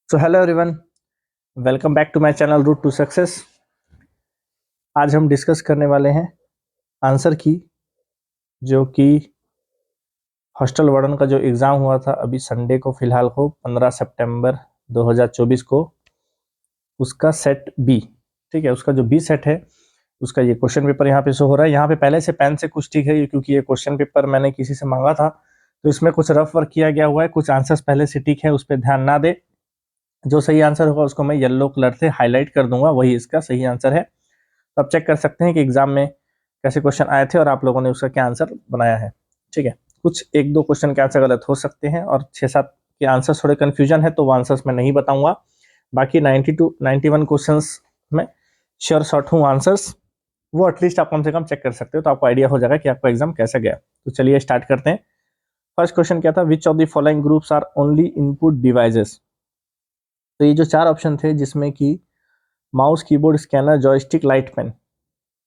So hello everyone, welcome back to my channel root to success. आज हम discuss करने वाले हैं आंसर की, जो कि हॉस्टल वार्डन का जो एग्ज़ाम हुआ था अभी संडे को, फिलहाल को 15 सितंबर 2024 को, उसका सेट बी। ठीक है, उसका जो बी सेट है उसका ये क्वेश्चन पेपर यहाँ पे शो हो रहा है। यहाँ पे पहले से पेन से कुछ ठीक है, क्योंकि ये क्वेश्चन पेपर मैंने किसी से मांगा था, तो इसमें कुछ रफ वर्क किया गया हुआ है, कुछ आंसर्स पहले से ठीक है, उस पर ध्यान ना दे। जो सही आंसर होगा उसको मैं येलो कलर से हाईलाइट कर दूंगा, वही इसका सही आंसर है। तो आप चेक कर सकते हैं कि एग्जाम में कैसे क्वेश्चन आए थे और आप लोगों ने उसका क्या आंसर बनाया है। ठीक है, कुछ एक दो क्वेश्चन के आंसर गलत हो सकते हैं और 6-7 के आंसर थोड़े कंफ्यूजन है, तो वो आंसर्स मैं नहीं बताऊंगा। बाकी 90 टू 91 क्वेश्चंस में श्योर शॉर्ट हूँ आंसर्स, वो एटलीस्ट आप कम से कम चेक कर सकते हो, तो आपको आइडिया हो जाएगा कि आपका एग्जाम कैसा गया। तो चलिए स्टार्ट करते हैं। फर्स्ट क्वेश्चन क्या था, which of the following groups are only input devices. तो ये जो 4 ऑप्शन थे, जिसमें कि mouse, keyboard, scanner, joystick, light pen,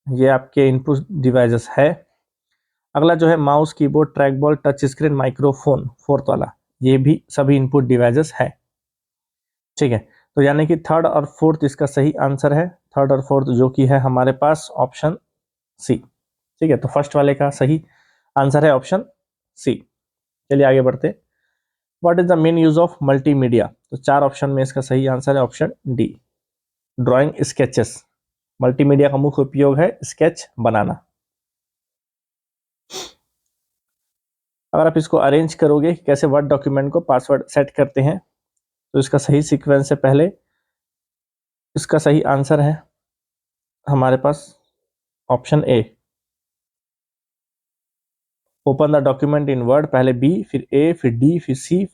ये आपके इनपुट डिवाइसेस है। अगला जो है mouse, keyboard, track ball, touch screen, microphone, fourth वाला, ये भी सभी इनपुट डिवाइसेस है। ठीक है, तो यानी कि थर्ड और फोर्थ इसका सही आंसर है। थर्ड और फोर्थ जो कि है हमारे पास ऑप्शन सी। ठीक है, तो फर्स्ट वाले का सही आंसर है ऑप्शन सी। चलिए आगे बढ़ते। What is the main use of multimedia. तो 4 ऑप्शन में इसका सही आंसर है option D, drawing sketches. Multimedia का मुख्य उपयोग है स्केच बनाना। अगर आप इसको अरेंज करोगे कैसे वर्ड डॉक्यूमेंट को पासवर्ड सेट करते हैं, तो इसका सही सीक्वेंस है, पहले इसका सही आंसर है हमारे पास option A, open the document in Word, पहले बी, फिर ए, फिर डी, फिर सी,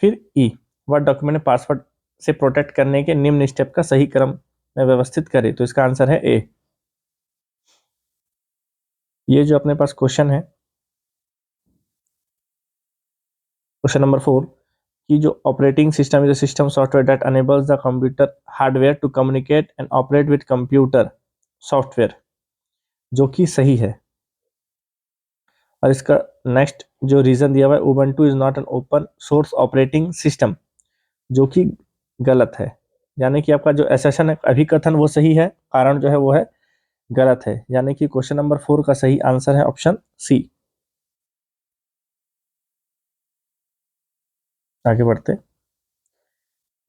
फिर ई। वर्ड डॉक्यूमेंट पासवर्ड से प्रोटेक्ट करने के निम्न स्टेप का सही क्रम में व्यवस्थित करें, तो इसका आंसर है ए। ये जो अपने पास क्वेश्चन है, क्वेश्चन नंबर 4, कि जो operating system is a system software that enables the computer hardware to communicate and operate with computer software, जो कि सही है। और इसका नेक्स्ट जो रीजन दिया हुआ है, Ubuntu is not an open source operating system, जो कि गलत है। यानी कि आपका जो एसेशन है, अभिकथन, वो सही है, कारण जो है वो है गलत है। यानी कि क्वेश्चन नंबर 4 का सही आंसर है ऑप्शन सी। आगे बढ़ते।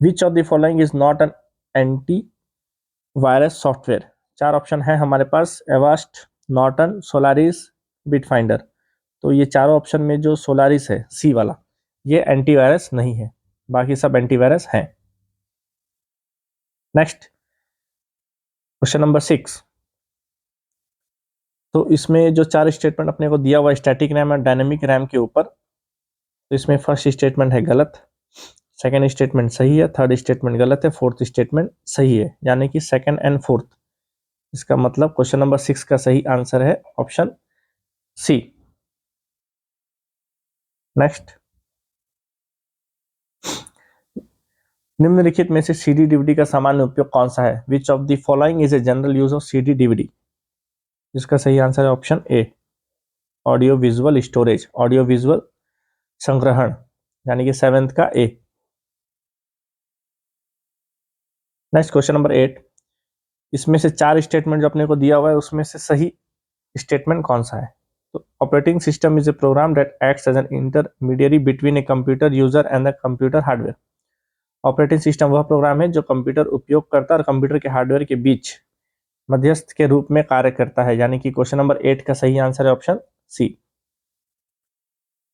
Which of the following is not an anti virus software. 4 option है हमारे पास, एवास्ट, नॉर्टन, सोलारिस, बिटफाइंडर। तो ये चारों ऑप्शन में जो सोलारिस है, सी वाला, ये एंटीवायरस नहीं है, बाकी सब एंटीवायरस हैं। Next question number 6। तो इसमें जो 4 स्टेटमेंट अपने को दिया हुआ है स्टैटिक रैम और डायनेमिक रैम के ऊपर, तो इसमें फर्स्ट स्टेटमेंट है गलत, सेकंड स्टेटमेंट सही है, थर्ड स्टेटमेंट गलत है, फोर्थ स्टेटमेंट सही है। यानी कि सेकंड एंड फोर्थ, इसका मतलब क्वेश्चन नंबर 6 का सही आंसर है ऑप्शन सी। नेक्स्ट, निम्नलिखित में से सीडी डीवीडी का सामान्य उपयोग कौन सा है। विच of the following is a general use of CD DVD. इसका सही आंसर है option A, audio visual storage, audio visual संग्रहण, यानी कि 7th का ए। नेक्स्ट क्वेश्चन नंबर 8, इसमें से 4 स्टेटमेंट जो अपने को दिया हुआ है उसमें से सही स्टेटमेंट कौन सा है। तो operating system is a program that acts as an intermediary between a computer user and the computer hardware. Operating system वह प्रोग्राम है जो कंप्यूटर उपयोगकर्ता और कंप्यूटर के हार्डवेयर के बीच मध्यस्थ के रूप में कार्य करता है। यानी कि क्वेश्चन नंबर 8 का सही आंसर है option C.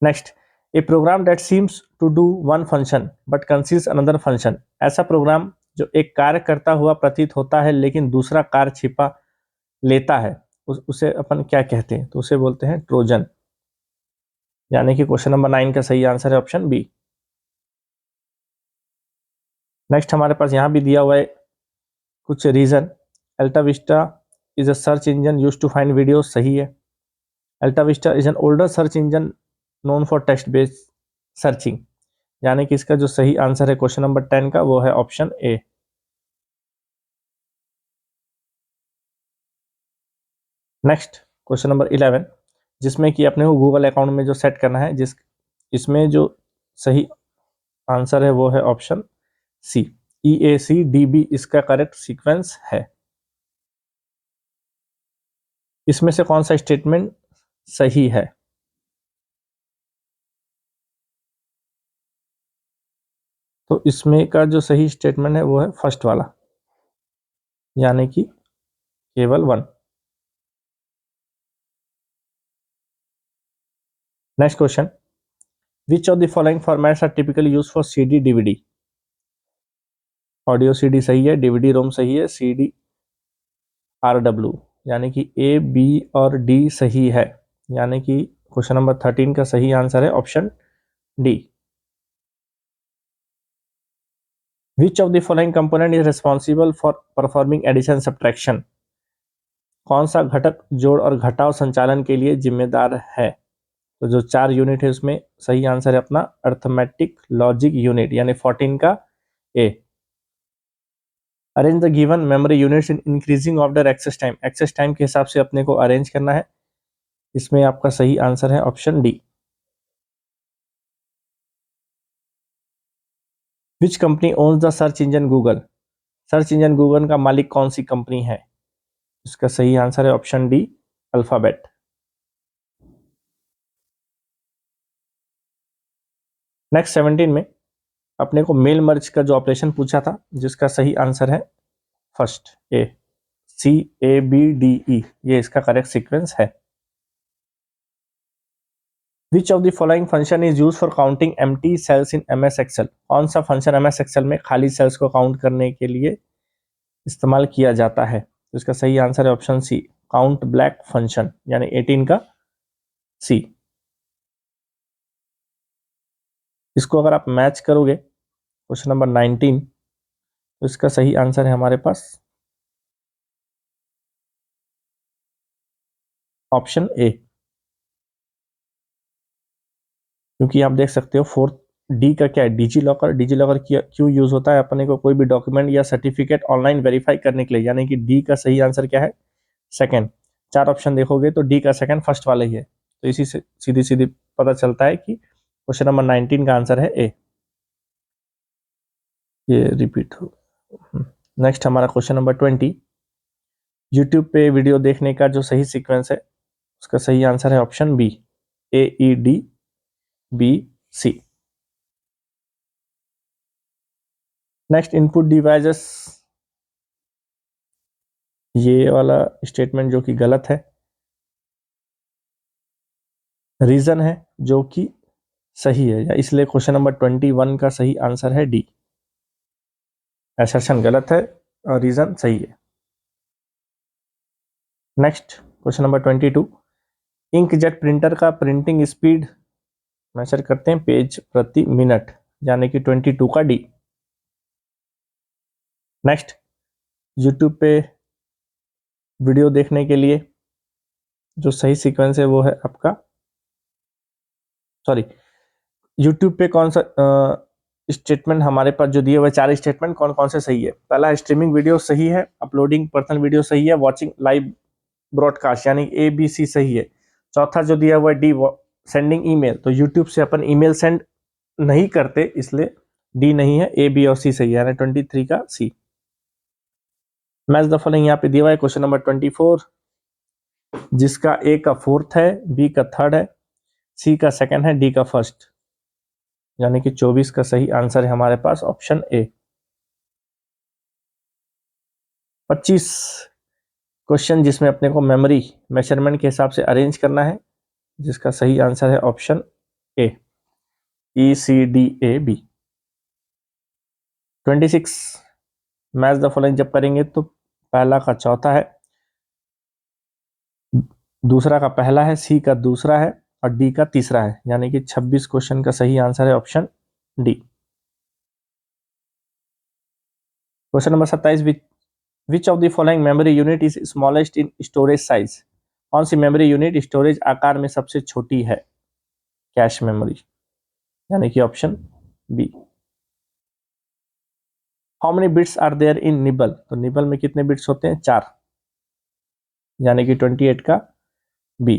Next, a program that seems to do one function but conceals another function. ऐसा प्रोग्राम जो एक कार्य करता हुआ प्रतीत होता है लेकिन दूसरा कार्य छिपा लेता है, उसे अपन क्या कहते हैं, तो उसे बोलते हैं ट्रोजन। यानी कि क्वेश्चन नंबर 9 का सही आंसर है ऑप्शन बी। नेक्स्ट हमारे पास यहाँ भी दिया हुआ है कुछ reason. Alta Vista is a search engine use to find video, सही है। Alta Vista is an older search engine known for text based searching. यानी कि इसका जो सही आंसर है क्वेश्चन नंबर 10 का, वो है option A. Next question number 11, जिसमें कि अपने को गूगल अकाउंट में जो सेट करना है, इसमें जो सही आंसर है वो है ऑप्शन सी, EACDB इसका करेक्ट सीक्वेंस है। इसमें से कौन सा स्टेटमेंट सही है? तो इसमें का जो सही स्टेटमेंट है वो है फर्स्ट वाला, यानी कि केवल 1। Next question, which of the following formats are typically use for CD DVD? Audio CD सही है, DVD रोम सही है, CD RW, यानी कि A, B और D सही है, यानी कि क्वेश्चन नंबर 13 का सही आंसर है option D. Which of the following component is responsible for performing addition subtraction? कौन सा घटक जोड़ और घटाव संचालन के लिए जिम्मेदार है? तो जो 4 यूनिट है उसमें सही आंसर है अपना अर्थमेटिक लॉजिक यूनिट, यानी 14 का A. Arrange the given memory units in increasing order access time, access time के हिसाब से अपने को अरेंज करना है। इसमें आपका सही आंसर है option D. Which company owns the search engine Google? Search engine Google का मालिक कौन सी कंपनी है? इसका सही आंसर है ऑप्शन डी, अल्फाबेट। नेक्स्ट 17 में अपने को मेल मर्ज का जो ऑपरेशन पूछा था, जिसका सही आंसर है फर्स्ट ए, CABDE, ये इसका करेक्ट सीक्वेंस है। विच of the following function is use for counting empty cells in MS Excel? कौन सा फंक्शन MS Excel में खाली सेल्स को काउंट करने के लिए इस्तेमाल किया जाता है? तो इसका सही आंसर है option C, count black function, यानी 18 का सी। इसको अगर आप मैच करोगे क्वेश्चन नंबर 19, तो इसका सही आंसर है हमारे पास ऑप्शन ए, क्योंकि आप देख सकते हो 4 डी का क्या है, डिजी लॉकर। डिजी लॉकर क्यों यूज होता है? अपने को कोई भी डॉक्यूमेंट या सर्टिफिकेट ऑनलाइन वेरीफाई करने के लिए, यानी कि डी का सही आंसर क्या है? सेकंड। 4 ऑप्शन देखोगे तो डी का सेकंड फर्स्ट वाला ही है, तो इसी से सीधी सीधी पता चलता है कि क्वेश्चन नंबर 19 का आंसर है ए। ये रिपीट हो। नेक्स्ट हमारा क्वेश्चन नंबर 20, यूट्यूब पे वीडियो देखने का जो सही सीक्वेंस है उसका सही आंसर है option B, AEDBC। Next, input devices, ये वाला स्टेटमेंट जो कि गलत है, रीजन है जो कि सही है, इसलिए क्वेश्चन नंबर 21 का सही आंसर है डी। असर्शन गलत है और रीजन सही है। Next question number 22, inkjet printer का प्रिंटिंग स्पीड मेजर करते हैं पेज प्रति मिनट, यानी कि 22 का डी। नेक्स्ट, यूट्यूब पे वीडियो देखने के लिए जो सही सीक्वेंस है वो है आपका, सॉरी, यूट्यूब पे कौन सा स्टेटमेंट हमारे पास जो दिए हुए 4 स्टेटमेंट कौन कौन से सही है? पहला, स्ट्रीमिंग वीडियो सही है, अपलोडिंग पर्सनल वीडियो सही है, वॉचिंग लाइव ब्रॉडकास्ट यानी ABC सही है। चौथा जो दिया हुआ है डी, सेंडिंग ईमेल, तो यूट्यूब से अपन ईमेल सेंड नहीं करते, इसलिए डी नहीं है, A, B और C सही है, यानी 23 का सी। मैच द फॉलोइंग यहाँ पे दिया हुआ है क्वेश्चन नंबर 24, जिसका A का फोर्थ है, B का थर्ड है, C का सेकंड है, D का फर्स्ट, यानी कि 24 का सही आंसर है हमारे पास ऑप्शन ए। 25 क्वेश्चन जिसमें अपने को मेमोरी मेजरमेंट के हिसाब से अरेंज करना है, जिसका सही आंसर है option A, ECDAB। 26 match the following जब करेंगे तो पहला का चौथा है, दूसरा का पहला है, C का दूसरा है और D का तीसरा है, यानी कि 26 क्वेश्चन का सही आंसर है option D. Question number 27, which of the following memory unit is smallest in storage size? कौन सी मेमोरी यूनिट स्टोरेज आकार में सबसे छोटी है? कैश मेमोरी, यानी कि option B. How many bits are there in nibble? तो निबल में कितने बिट्स होते हैं? 4, यानी कि 28 का बी।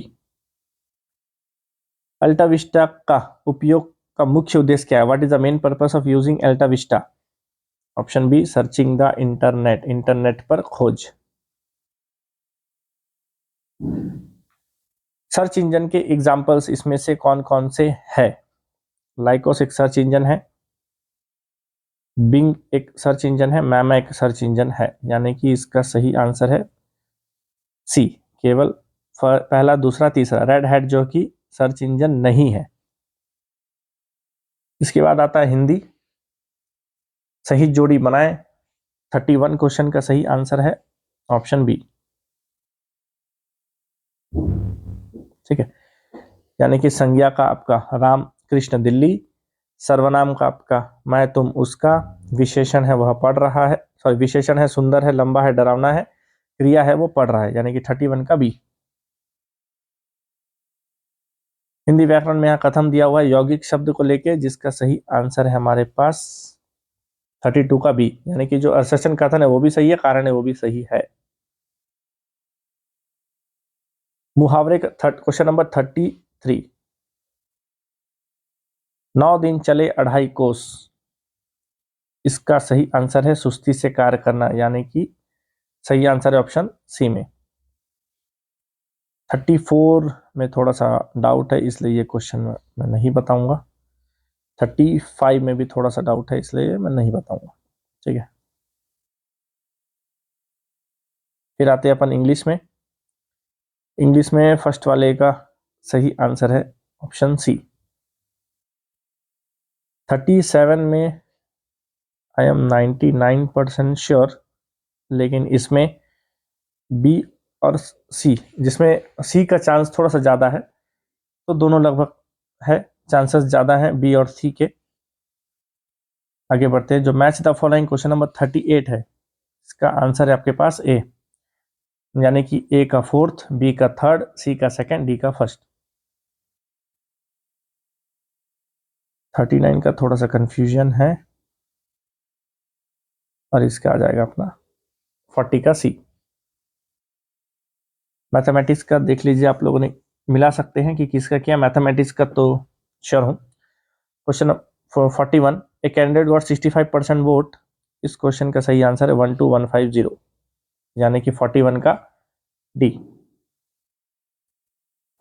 अल्टा विस्टा का उपयोग का मुख्य उद्देश्य क्या है? What is the main purpose of using Alta Vista? Option B searching the internet, internet पर खोज। सर्च इंजन के एग्जाम्पल्स इसमें से कौन कौन से है? लाइकोस एक सर्च इंजन है, बिंग एक सर्च इंजन है, मैमा एक सर्च इंजन है, यानी कि इसका सही आंसर है सी, केवल पहला दूसरा तीसरा। रेड हैट जो कि सर्च इंजन नहीं है। इसके बाद आता है हिंदी। सही जोड़ी बनाए, 31 क्वेश्चन का सही आंसर है ऑप्शन बी। ठीक है, यानी कि संज्ञा का आपका राम कृष्ण दिल्ली, सर्वनाम का आपका मैं तुम उसका, विशेषण है वह पढ़ रहा है, सॉरी विशेषण है सुंदर है लंबा है डरावना है, क्रिया है वो पढ़ रहा है, यानी कि 31 का बी। हिंदी व्याकरण में यहाँ कथन दिया हुआ है यौगिक शब्द को लेके, जिसका सही आंसर है हमारे पास 32 का बी, यानी कि जो असर्शन कथन है वो भी सही है, कारण है वो भी सही है। मुहावरे का क्वेश्चन नंबर 33। 9 दिन चले 2.5 कोस, इसका सही आंसर है सुस्ती से कार्य करना, यानी कि सही आंसर है ऑप्शन सी में। 34 में थोड़ा सा डाउट है, इसलिए ये क्वेश्चन मैं नहीं बताऊंगा। 35 में भी थोड़ा सा डाउट है, इसलिए मैं नहीं बताऊंगा। ठीक है, फिर आते हैं अपन इंग्लिश में। इंग्लिश में फर्स्ट वाले का सही आंसर है ऑप्शन सी। 37 में आई एम 99% श्योर, लेकिन इसमें बी और सी, जिसमें सी का चांस थोड़ा सा ज़्यादा है, तो दोनों लगभग है, चांसेस ज़्यादा हैं बी और सी के। आगे बढ़ते हैं, जो match the following question number 38 है, इसका आंसर है आपके पास ए, यानी कि ए का फोर्थ, बी का थर्ड, सी का सेकंड, डी का फर्स्ट। 39 का थोड़ा सा कंफ्यूजन है, और इसका आ जाएगा अपना 40 का सी। मैथमेटिक्स का देख लीजिए, आप लोगों ने मिला सकते हैं कि किसका क्या, मैथमेटिक्स का तो श्योर हूँ। Question 41, a candidate got 65% vote, इस क्वेश्चन का सही आंसर है 12150, यानी कि 41 का डी।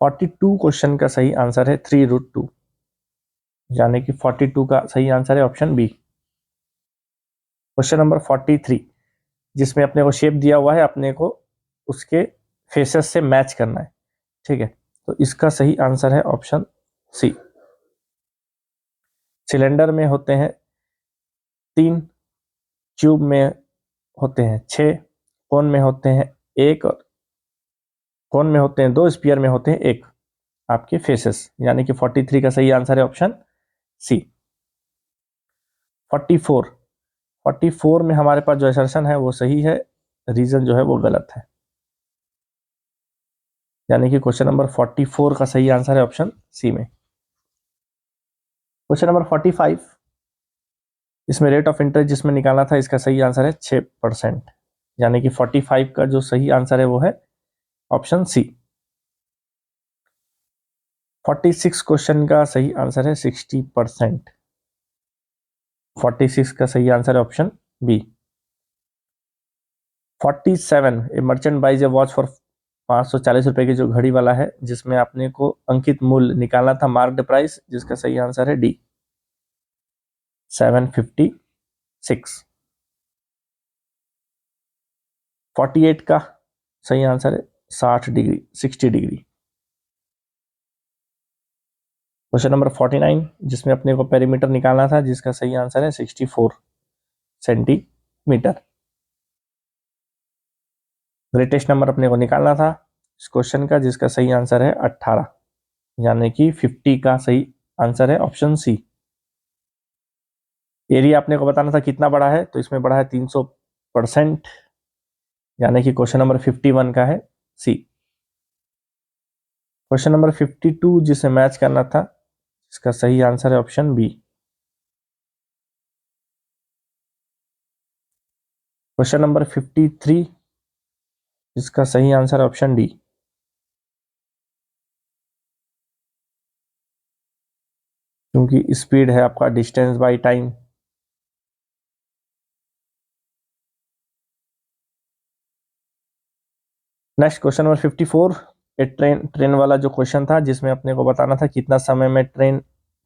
42 क्वेश्चन का सही आंसर है 3√2, यानी कि 42 का सही आंसर है ऑप्शन बी। क्वेश्चन नंबर 43, जिसमें अपने को शेप दिया हुआ है, अपने को उसके फेसेस से मैच करना है। ठीक है, तो इसका सही आंसर है ऑप्शन सी। सिलेंडर में होते हैं 3, ट्यूब में होते हैं 6, कोन में होते हैं 1, और कोन में होते हैं 2, स्फीयर में होते हैं 1 आपके फेसेस, यानी कि 43 का सही आंसर है ऑप्शन सी। 44, 44 में हमारे पास जो असर्शन है वो सही है, रीजन जो है वो गलत है, यानी कि क्वेश्चन नंबर 44 का सही आंसर है ऑप्शन सी में। क्वेश्चन नंबर 45, इसमें रेट ऑफ इंटरेस्ट जिसमें निकालना था, इसका सही आंसर है 6%, यानी कि 45 का जो सही आंसर है वो है ऑप्शन सी। 46 क्वेश्चन का सही आंसर है 60%, 46 का सही आंसर है option B. 47, a merchant buys a watch for 540 रुपए की जो घड़ी वाला है, जिसमें आपने को अंकित मूल्य निकालना था, मार्क्ड प्राइस, जिसका सही आंसर है डी, 756। 48 का सही आंसर है 60 डिग्री, 60 डिग्री। क्वेश्चन नंबर 49, जिसमें अपने को पेरीमीटर निकालना था, जिसका सही आंसर है 64 सेंटीमीटर। ग्रेटेस्ट नंबर अपने को निकालना था इस क्वेश्चन का, जिसका सही आंसर है 18, यानी कि 50 का सही आंसर है ऑप्शन सी। एरिया आपने को बताना था कितना बड़ा है, तो इसमें बड़ा है 300%, यानी कि क्वेश्चन नंबर 51 का है सी। क्वेश्चन नंबर 52 जिसे मैच करना था, इसका सही आंसर है ऑप्शन बी। क्वेश्चन नंबर 53, इसका सही आंसर है ऑप्शन डी। क्योंकि स्पीड है आपका distance by time, next question number 54, train वाला जो क्वेश्चन था जिसमें अपने को बताना था कितना समय में ट्रेन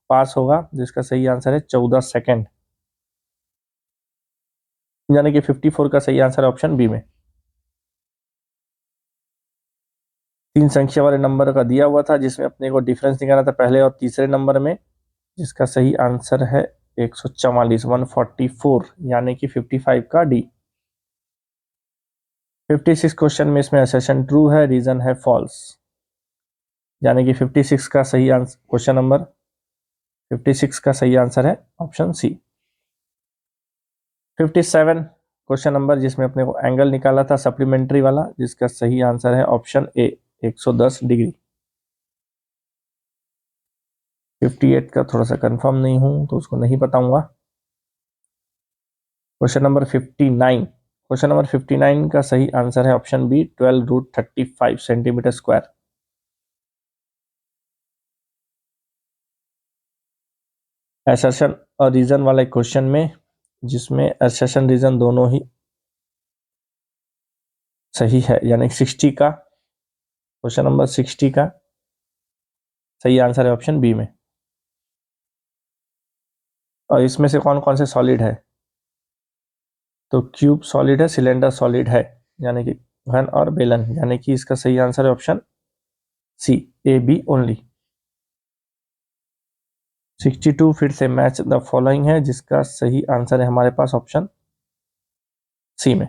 पास होगा, जिसका सही आंसर है 14 सेकेंड, यानी कि 54 का सही आंसर है ऑप्शन बी में। 3 संख्या वाले नंबर का दिया हुआ था जिसमें अपने को डिफरेंस निकालना था पहले और तीसरे नंबर में, जिसका सही आंसर है 144, 144, यानी कि 55 का डी। 56 क्वेश्चन में इसमें असर्शन ट्रू है, रीजन है फॉल्स, यानी कि 56 का सही आंसर, क्वेश्चन नंबर 56 का सही आंसर है ऑप्शन सी। 57 क्वेश्चन नंबर जिसमें अपने को एंगल निकाला था सप्लीमेंट्री वाला, जिसका सही आंसर है ऑप्शन ए, 110 डिग्री। 58 का थोड़ा सा कंफर्म नहीं हूं तो उसको नहीं बताऊंगा। क्वेश्चन नंबर 59, क्वेश्चन नंबर 59 का सही आंसर है option B, 12√35 centimetre square. Assertion और रीजन वाले क्वेश्चन में जिसमें असर्शन रीजन दोनों ही सही है, यानी 60 का, क्वेश्चन नंबर 60 का सही आंसर है ऑप्शन बी में। और इसमें से कौन कौन से सॉलिड है, तो क्यूब सॉलिड है, सिलेंडर सॉलिड है, यानी कि घन और बेलन, यानी कि इसका सही आंसर है option C, A B only. 62 फिर से मैच द फॉलोइंग है, जिसका सही आंसर है हमारे पास ऑप्शन सी में।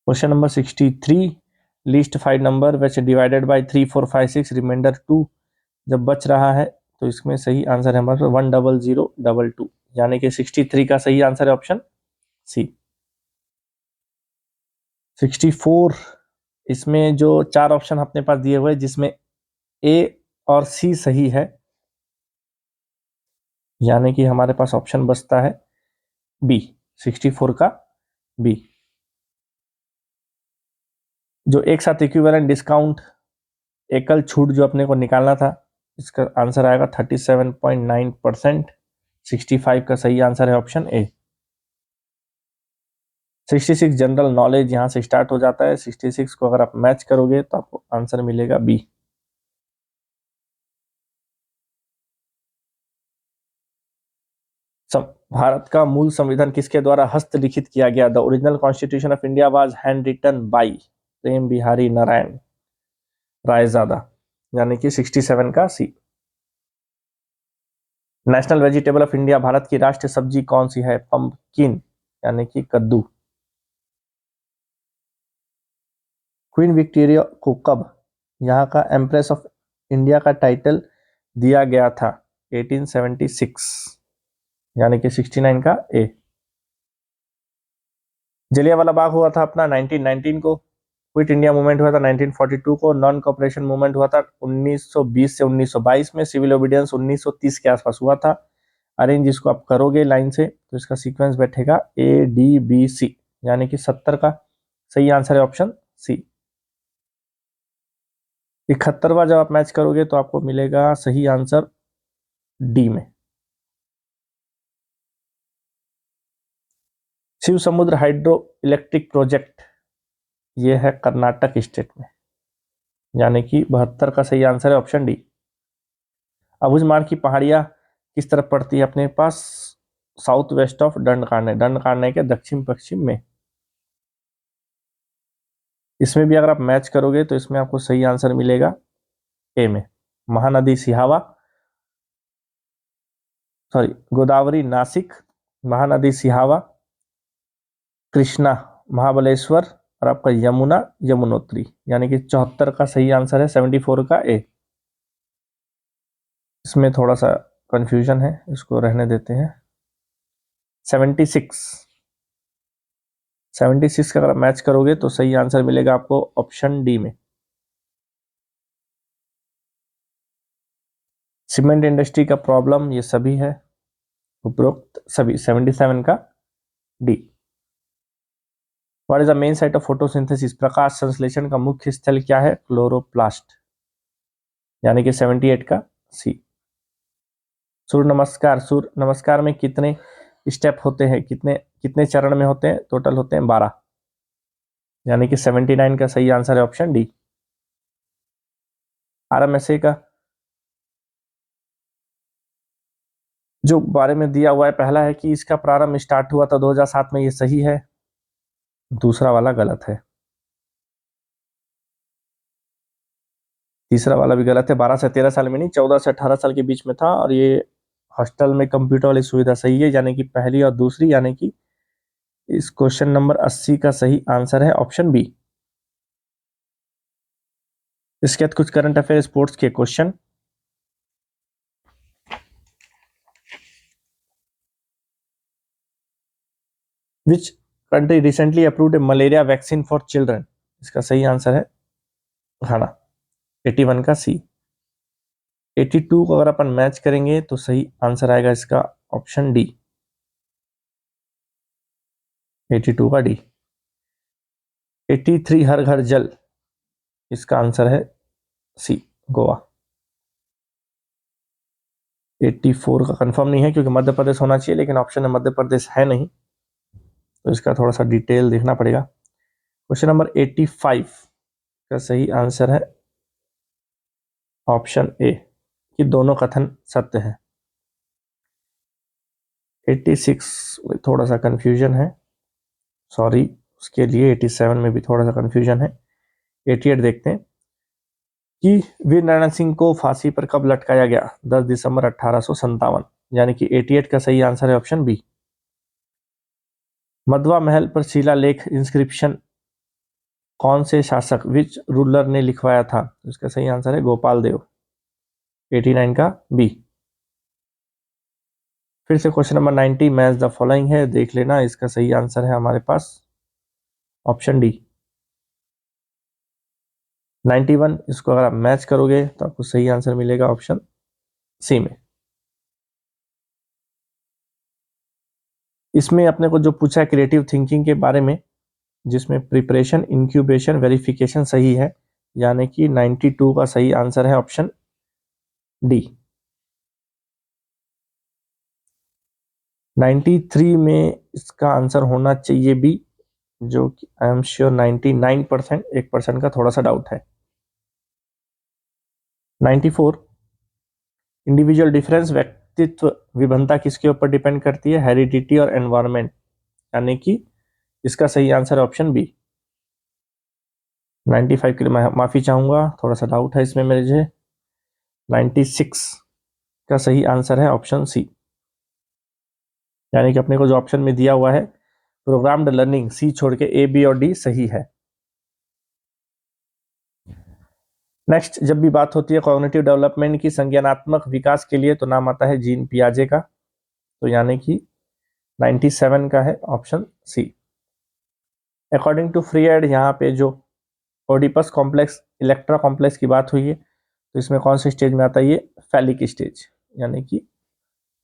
Question number 63, least 5 number which divided by 3 4 5 6 remainder 2, जब बच रहा है तो इसमें सही आंसर है हमारे 10022, यानी कि 63 का सही आंसर है ऑप्शन सी। 64, इसमें जो 4 ऑप्शन अपने पास दिए हुए जिसमें ए और सी सही है, यानी कि हमारे पास ऑप्शन बचता है बी, 64 का बी। जो एक साथ इक्विवेलेंट डिस्काउंट एकल छूट जो अपने को निकालना था, इसका आंसर आएगा 37.9%। 65 का सही आंसर है ऑप्शन ए। 66 जनरल नॉलेज यहां से स्टार्ट हो जाता है, 66 को अगर आप मैच करोगे तो आपको आंसर मिलेगा बी। भारत का मूल संविधान किसके द्वारा हस्तलिखित किया गया? The original constitution of India was handwritten by Prem Bihari Narayan Raizada, यानी कि 67 का C. National vegetable of India, Bharat की राष्ट्रीय सब्जी कौन सी है? पंपकिन, यानी कि कद्दू। क्वीन विक्टोरिया को कब यहाँ का एम्प्रेस ऑफ इंडिया का टाइटल दिया गया था? 1876, यानी कि 69 का ए। जलियांवाला बाग हुआ था अपना 1919 को, क्विट इंडिया मूवमेंट हुआ था 1942 को, नॉन कॉपरेशन मूवमेंट हुआ था 1920 से 1922 में, सिविल ओबीडियंस 1930 के आसपास हुआ था। अरेंज इसको आप करोगे लाइन से तो इसका सीक्वेंस बैठेगा ए डी बी सी, यानी कि 70 का सही आंसर है ऑप्शन सी। 71वां जब आप मैच करोगे तो आपको मिलेगा सही आंसर डी में। शिव समुद्र हाइड्रो इलेक्ट्रिक प्रोजेक्ट ये है कर्नाटक स्टेट में, यानी कि 72 का सही आंसर है ऑप्शन डी। अबुझमाड़ की पहाड़ियां किस तरफ पड़ती है अपने पास? साउथ वेस्ट ऑफ दंडकारण्य के दक्षिण पश्चिम में। इसमें भी अगर आप मैच करोगे तो इसमें आपको सही आंसर मिलेगा ए में। महानदी सिहावा, सॉरी गोदावरी नासिक, महानदी सिहावा, कृष्णा महाबलेश्वर और आपका यमुना यमुनोत्री, यानी कि 74 का सही आंसर है 74 का ए। इसमें थोड़ा सा कंफ्यूजन है, इसको रहने देते हैं। 76 का अगर मैच करोगे तो सही आंसर मिलेगा आपको ऑप्शन डी में। सीमेंट इंडस्ट्री का प्रॉब्लम ये सभी है, उपरोक्त सभी, 77 का D. What is the main site of photosynthesis, प्रकाश संश्लेषण का मुख्य स्थल क्या है? क्लोरोप्लास्ट, यानी कि 78 का सी। सूर्य नमस्कार में कितने स्टेप होते हैं, कितने कितने चरण में होते हैं, टोटल होते हैं 12, यानी कि 79 का सही आंसर है ऑप्शन डी। RMSA का जो बारे में दिया हुआ है, पहला है कि इसका प्रारंभ स्टार्ट हुआ था 2007 में, ये सही है। दूसरा वाला गलत है। तीसरा वाला भी गलत है। 12 से 13 साल में नहीं, 14 से 18 साल के बीच में था। और ये हॉस्टल में कंप्यूटर वाली सुविधा सही है, यानी कि पहली और दूसरी, यानी कि इस क्वेश्चन नंबर 80 का सही आंसर है ऑप्शन बी। इसके बाद कुछ करंट अफेयर स्पोर्ट्स के question. Which country recently approved malaria vaccine for children? इसका सही आंसर है घाना। 81 का सी। 82 को अगर अपन मैच करेंगे तो सही आंसर आएगा इसका ऑप्शन डी, 82 का डी। 83 हर घर जल, इसका आंसर है सी, गोवा। 84 का कंफर्म नहीं है क्योंकि मध्य प्रदेश होना चाहिए, लेकिन ऑप्शन में मध्य प्रदेश है नहीं, तो इसका थोड़ा सा डिटेल देखना पड़ेगा। क्वेश्चन नंबर 85 का सही आंसर है ऑप्शन ए, कि दोनों कथन सत्य है। 86 में थोड़ा सा कंफ्यूजन है, सॉरी उसके लिए। 87 में भी थोड़ा सा कंफ्यूजन है। 88 देखते हैं कि वीर नारायण सिंह को फांसी पर कब लटकाया गया? 10 दिसंबर 1857, यानी कि 88 का सही आंसर है ऑप्शन बी। मध्वा महल पर शिलालेख इंस्क्रिप्शन कौन से शासक, विच रूलर ने लिखवाया था? इसका सही आंसर है गोपाल देव, 89 का बी। फिर से question number 90, match the following है, देख लेना। इसका सही आंसर है हमारे पास ऑप्शन डी, 91। इसको अगर आप मैच करोगे तो आपको सही आंसर मिलेगा ऑप्शन सी में। इसमें अपने को जो पूछा है क्रिएटिव थिंकिंग के बारे में, जिसमें प्रिपरेशन, इंक्यूबेशन, वेरिफिकेशन सही है, यानी कि 92 का सही आंसर है ऑप्शन डी। 93 में इसका आंसर होना चाहिए बी, जो कि आई एम श्योर 99%, 1% का थोड़ा सा डाउट है। 94, इंडिविजुअल डिफरेंस, व्यक्तित्व विभिन्नता किसके ऊपर डिपेंड करती है? हेरिडिटी और एनवायरमेंट, यानी कि इसका सही आंसर है ऑप्शन बी। 95 के लिए मैं माफ़ी चाहूँगा, थोड़ा सा डाउट है इसमें मुझे। 96 का सही आंसर है ऑप्शन सी, यानी कि अपने को जो ऑप्शन में दिया हुआ है प्रोग्राम्ड लर्निंग, सी छोड़ के ए, बी और डी सही है। नेक्स्ट, जब भी बात होती है कॉग्निटिव डेवलपमेंट की, संज्ञानात्मक विकास के लिए, तो नाम आता है जीन पियाजे का, तो यानी कि 97 का है option C. According to Freud, यहाँ पे जो ओडिपस कॉम्प्लेक्स, इलेक्ट्रा कॉम्प्लेक्स की बात हुई है, तो इसमें कौन से स्टेज में आता है? ये फैलिक स्टेज, यानी कि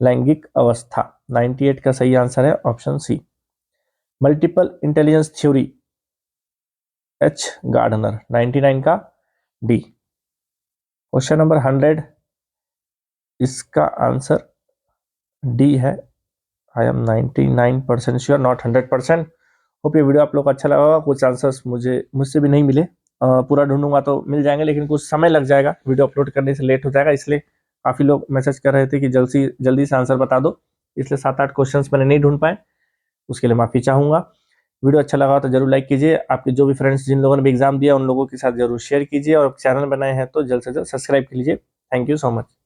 लैंगिक अवस्था। 98 का सही आंसर है option C. Multiple intelligence theory, H Gardner, 99 का डी। क्वेश्चन नंबर 100, इसका आंसर डी है। I am 99% sure, not 100%। Hope ये वीडियो आप लोग को अच्छा लगा होगा। कुछ आंसर्स मुझसे भी नहीं मिले, पूरा ढूंढूंगा तो मिल जाएंगे, लेकिन कुछ समय लग जाएगा, वीडियो अपलोड करने से लेट हो जाएगा, इसलिए काफ़ी लोग मैसेज कर रहे थे कि जल्दी से आंसर बता दो, इसलिए 7-8 क्वेश्चंस मैंने नहीं ढूंढ पाए, उसके लिए माफ़ी चाहूँगा। वीडियो अच्छा लगा तो जरूर लाइक कीजिए। आपके जो भी फ्रेंड्स जिन लोगों ने भी एग्जाम दिया उन लोगों के साथ जरूर शेयर कीजिए, और चैनल बनाए हैं तो जल्द से जल्द सब्सक्राइब कीजिए। Thank you so much.